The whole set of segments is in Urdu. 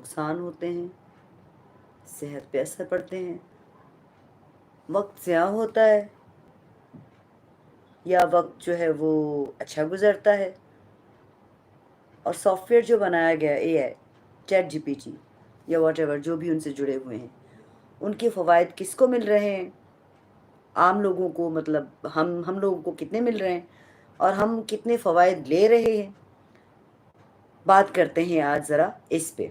نقصان ہوتے ہیں، صحت پہ اثر پڑتے ہیں، وقت ضیاع ہوتا ہے یا وقت جو ہے وہ اچھا گزرتا ہے. اور سافٹ ویئر جو بنایا گیا اے آئی، چیٹ جی پی ٹی یا واٹ ایور جو بھی ان سے جڑے ہوئے ہیں، ان کے فوائد کس کو مل رہے ہیں؟ عام لوگوں کو، مطلب ہم لوگوں کو کتنے مل رہے ہیں اور ہم کتنے فوائد لے رہے ہیں؟ بات کرتے ہیں آج ذرا اس پہ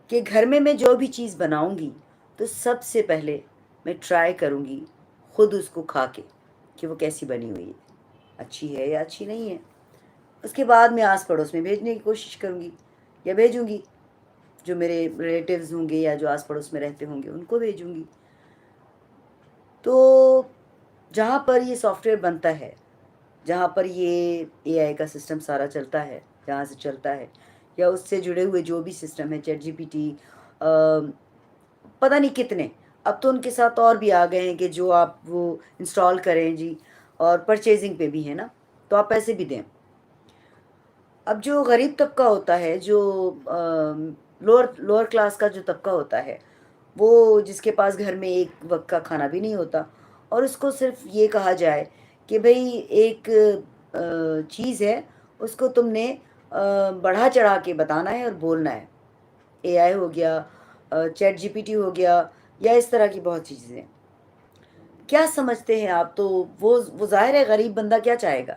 کہ گھر میں جو بھی چیز بناؤں گی تو سب سے پہلے میں ٹرائی کروں گی خود اس کو کھا کے کہ وہ کیسی بنی ہوئی ہے، اچھی ہے یا اچھی نہیں ہے. اس کے بعد میں آس پڑوس میں بھیجنے کی کوشش کروں گی یا بھیجوں گی، جو میرے ریلیٹیوز ہوں گے یا جو آس پڑوس میں رہتے ہوں گے ان کو بھیجوں گی. تو جہاں پر یہ سافٹ ویئر بنتا ہے، جہاں پر یہ اے آئی کا سسٹم سارا چلتا ہے، جہاں سے چلتا ہے یا اس سے جڑے ہوئے جو بھی سسٹم ہے، چیٹ جی پی ٹی، پتہ نہیں کتنے، اب تو ان کے ساتھ اور بھی آ گئے ہیں کہ جو آپ وہ انسٹال کریں جی، اور پرچیزنگ پہ بھی ہے نا، تو آپ پیسے بھی دیں. اب جو غریب طبقہ ہوتا ہے، جو لوور کلاس کا جو طبقہ ہوتا ہے، وہ جس کے پاس گھر میں ایک وقت کا کھانا بھی نہیں ہوتا، اور اس کو صرف یہ کہا جائے کہ بھئی ایک چیز ہے، اس کو تم نے بڑھا چڑھا کے بتانا ہے اور بولنا ہے. اے آئی ہو گیا، چیٹ جی پی ٹی ہو گیا، یا اس طرح کی بہت سی چیزیں. کیا سمجھتے ہیں آپ؟ تو وہ ظاہر ہے غریب بندہ کیا چاہے گا؟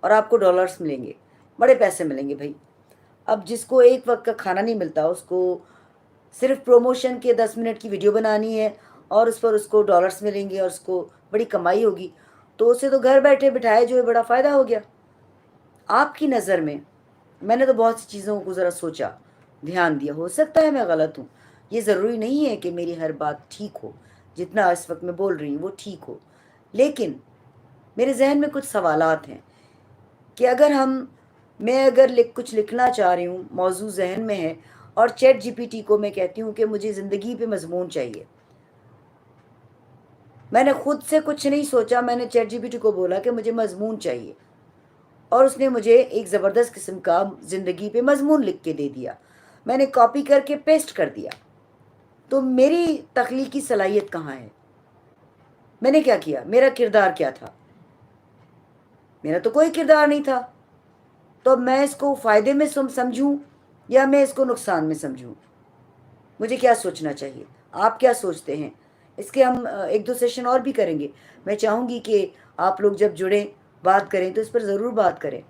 اور آپ کو ڈالرز ملیں گے، بڑے پیسے ملیں گے بھائی. اب جس کو ایک وقت کا کھانا نہیں ملتا، اس کو صرف پروموشن کے 10 منٹ کی ویڈیو بنانی ہے اور اس پر اس کو ڈالرز ملیں گے اور اس کو بڑی کمائی ہوگی، تو اسے تو گھر بیٹھے بٹھائے جو ہے بڑا فائدہ ہو گیا. آپ کی نظر میں نے تو بہت سی چیزوں کو ذرا سوچا، دھیان دیا، ہو سکتا ہے میں غلط ہوں، یہ ضروری نہیں ہے کہ میری ہر بات ٹھیک ہو، جتنا اس وقت میں بول رہی ہوں وہ ٹھیک ہو، لیکن میرے ذہن میں کچھ سوالات ہیں کہ میں اگر کچھ لکھنا چاہ رہی ہوں، موضوع ذہن میں ہے، اور چیٹ جی پی ٹی کو میں کہتی ہوں کہ مجھے زندگی پہ مضمون چاہیے. میں نے خود سے کچھ نہیں سوچا، میں نے چیٹ جی پی ٹی کو بولا کہ مجھے مضمون چاہیے، اور اس نے مجھے ایک زبردست قسم کا زندگی پہ مضمون لکھ کے دے دیا. میں نے کاپی کر کے پیسٹ کر دیا. تو میری تخلیقی صلاحیت کہاں ہے؟ میں نے کیا کیا؟ میرا کردار کیا تھا؟ میرا تو کوئی کردار نہیں تھا. تو اب میں اس کو فائدے میں سمجھوں یا میں اس کو نقصان میں سمجھوں؟ مجھے کیا سوچنا چاہیے؟ آپ کیا سوچتے ہیں؟ اس کے ہم ایک دو سیشن اور بھی کریں گے. میں چاہوں گی کہ آپ لوگ جب جڑیں، بات کریں تو اس پر ضرور بات کریں.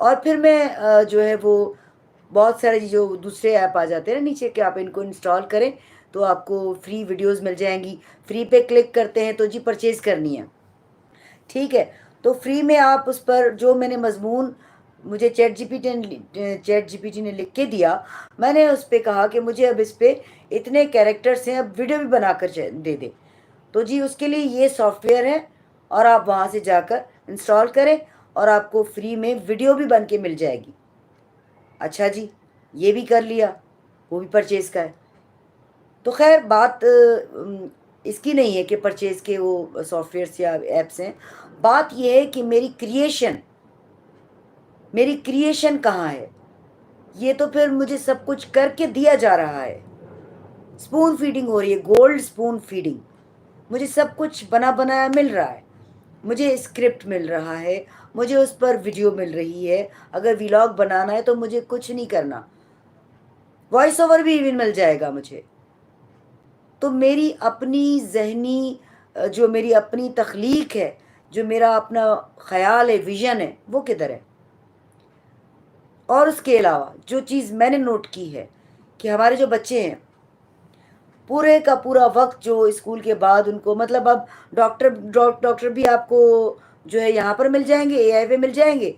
اور پھر میں جو ہے وہ بہت سارے جو دوسرے ایپ آ جاتے ہیں نا نیچے، کہ آپ ان کو انسٹال کریں تو آپ کو فری ویڈیوز مل جائیں گی. فری پہ کلک کرتے ہیں تو جی پرچیز کرنی ہے، ٹھیک ہے، تو فری میں آپ اس پر جو میں نے مضمون مجھے چیٹ جی پی ٹی نے لکھ کے دیا، میں نے اس پہ کہا کہ مجھے اب اس پہ اتنے کیریکٹرز ہیں، اب ویڈیو بھی بنا کر دے دے. تو جی اس کے لیے یہ سافٹ ویئر ہے، اور آپ وہاں سے جا کر انسٹال کریں اور آپ کو فری میں ویڈیو بھی بن کے مل جائے گی. اچھا جی، یہ بھی کر لیا، وہ بھی پرچیز کا ہے. تو خیر بات اس کی نہیں ہے کہ پرچیز کے وہ سافٹ ویئرس یا ایپس ہیں. بات یہ ہے کہ میری کریشن کہاں ہے؟ یہ تو پھر مجھے سب کچھ کر کے دیا جا رہا ہے، اسپون فیڈنگ ہو رہی ہے، گولڈ اسپون فیڈنگ. مجھے سب کچھ بنا بنایا مل رہا ہے، مجھے اسکرپٹ مل رہا ہے، مجھے اس پر ویڈیو مل رہی ہے. اگر ولاگ بنانا ہے تو مجھے کچھ نہیں کرنا، وائس اوور بھی ایون مل جائے گا مجھے. تو میری اپنی ذہنی جو میری اپنی تخلیق ہے، جو میرا اپنا خیال ہے، ویژن ہے، وہ کدھر ہے؟ اور اس کے علاوہ جو چیز میں نے نوٹ کی ہے کہ ہمارے جو بچے ہیں، پورے کا پورا وقت جو اسکول کے بعد ان کو، مطلب اب ڈاکٹر بھی آپ کو جو ہے یہاں پر مل جائیں گے، اے آئی پہ مل جائیں گے،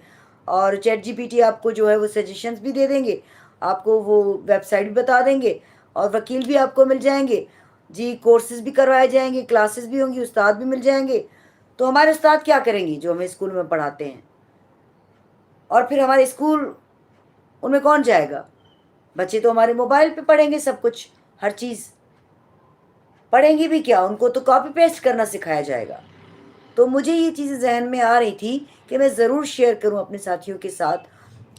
اور چیٹ جی پی ٹی آپ کو جو ہے وہ سجیشنز بھی دے دیں گے، آپ کو وہ ویب سائٹ بھی بتا دیں گے، اور وکیل بھی آپ کو مل جائیں گے جی، کورسز بھی کروائے جائیں گے، کلاسز بھی ہوں گی، استاد بھی مل جائیں گے. تو ہمارے استاد کیا کریں گے جو ہمیں اسکول میں پڑھاتے ہیں؟ اور پھر ہمارے اسکول، ان میں کون جائے گا؟ بچے تو ہمارے موبائل پہ پڑھیں گے، سب کچھ، ہر چیز پڑھیں گے بھی کیا؟ ان کو تو کاپی پیسٹ کرنا سکھایا جائے گا. تو مجھے یہ چیزیں ذہن میں آ رہی تھی کہ میں ضرور شیئر کروں اپنے ساتھیوں کے ساتھ